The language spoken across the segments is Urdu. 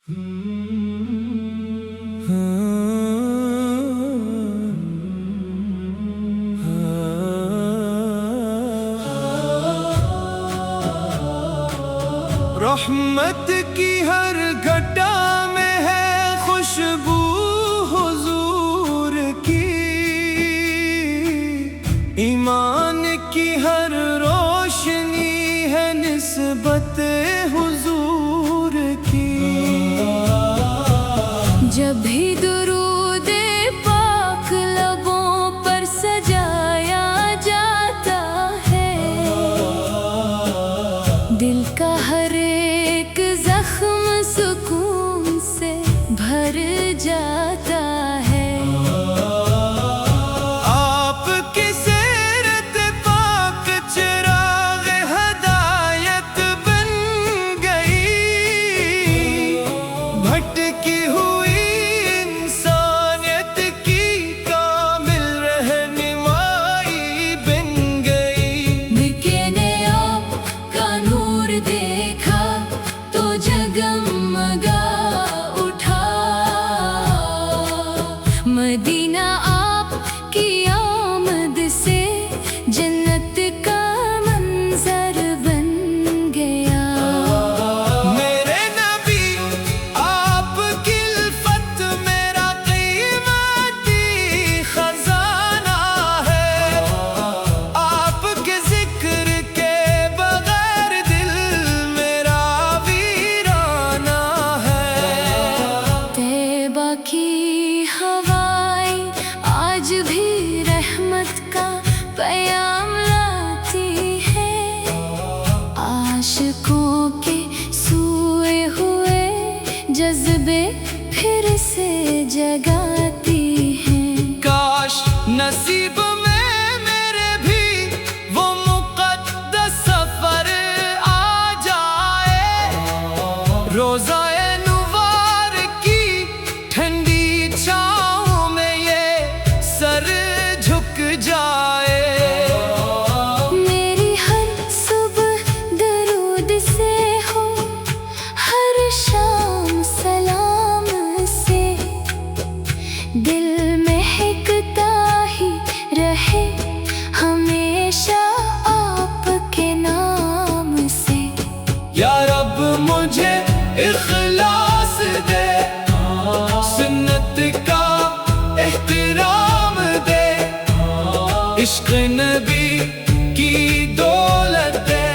رحمت کی ہر گھٹا میں ہے خوشبو حضور کی، ایمان کی ہر روشنی ہے نسبت حضور کی۔ جب بھی درود پاک لبوں پر سجایا جاتا ہے، دل کا ہر ایک زخم سکون سے بھر جاتا ہے۔ آپ کی سیرت پاک چراغ ہدایت بن گئی، بھٹکی ہوئی انسانیت کی کامل رہنمائی بن گئی۔ مکے نے آپ کا نور دیکھا تو جگمگا اٹھا، مدینہ آپ کی آمد سے جنت کا منظر بن گیا۔ میرے نبی آپ کی الفت میرا قیمتی خزانہ ہے، آپ کے ذکر کے بغیر دل میرا ویرانہ ہے۔ طیبہ کی ہوائیں آج بھی رحمت کا پیام لاتی ہے، عاشقوں کے سوئے ہوئے جذبے پھر سے جگاتی ہیں۔ کاش نصیب میں میرے بھی وہ مقدس سفر آ جائے، روزہ نوار کی ٹھنڈی چھاؤں میں یہ سر جھک جائے۔ میری ہر صبح درود سے ہو، ہر شام سلام سے، دل مہکتا ہی رہے ہمیشہ آپ کے نام سے۔ یا رب مجھے اخلاص دے، سنت کا احترام دے، عشق نبی کی دولت دے،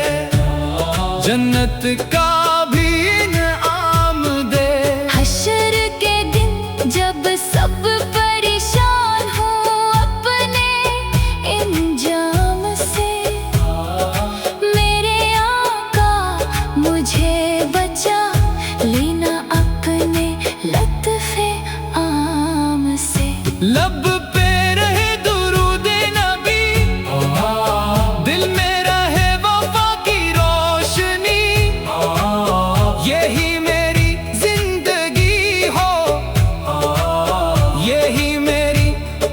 جنت کا بھی انعام دے۔ حشر کے دن جب سب پریشان ہو اپنے انجام سے، میرے آقا مجھے بچا لینا اپنے لطف عام سے۔ لب پہ رہے درود نبی، دل میں رہے وفا کی روشنی، یہی میری زندگی ہو، یہی میری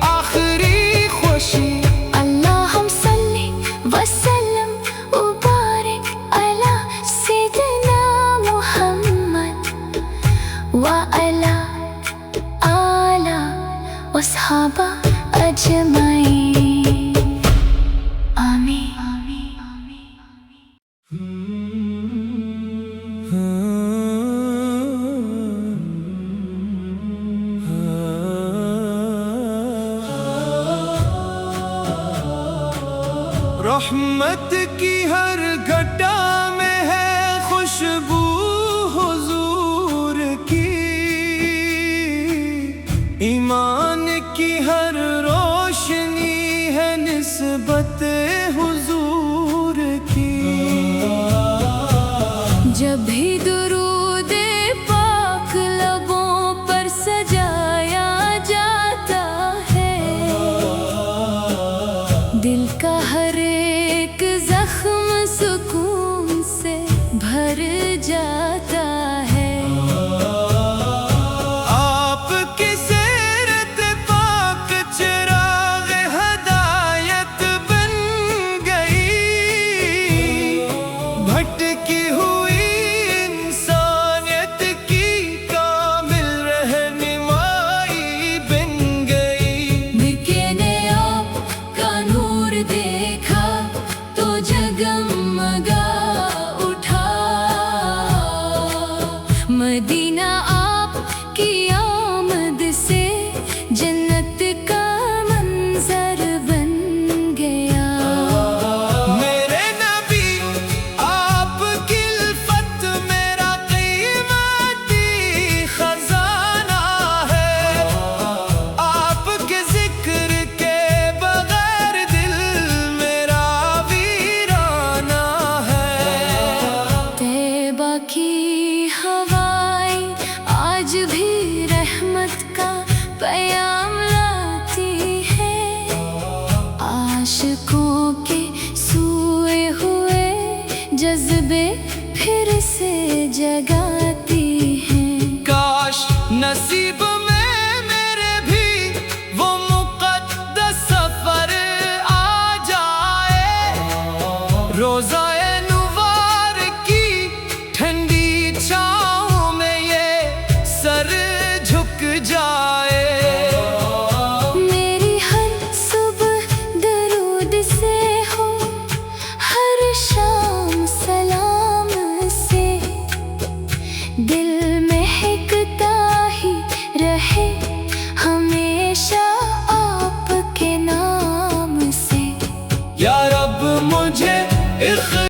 آخری خوشی۔ اللہم صلی وسلم وبارک علی سیدنا محمد وعلی آلہ وصحابہ اجمعین، آمین۔ رحمت کی ہر گھٹا میں ہے خوشبو حضور کی، ایمان کی ہر روشنی ہے نسبت حضور کی۔ جب بھی درود پاک لبوں پر سجایا جاتا ہے، دل کا ہر ایک زخم سکون مدینہ آپ کی آمد سے جنت کا منظر بن گیا۔ میرے نبی آپ کی الفت میرا قیمتی خزانہ ہے، آپ کے ذکر کے بغیر دل میرا ویرانہ ہے۔ طیبہ کی ہوائیں آج بھی رحمت کا پیام لاتی ہے، عاشقوں کے سوئے ہوئے جذبے پھر سے جگاتی ہیں۔ کاش نصیب میں میرے بھی وہ مقدس سفر آ جائے، روزہ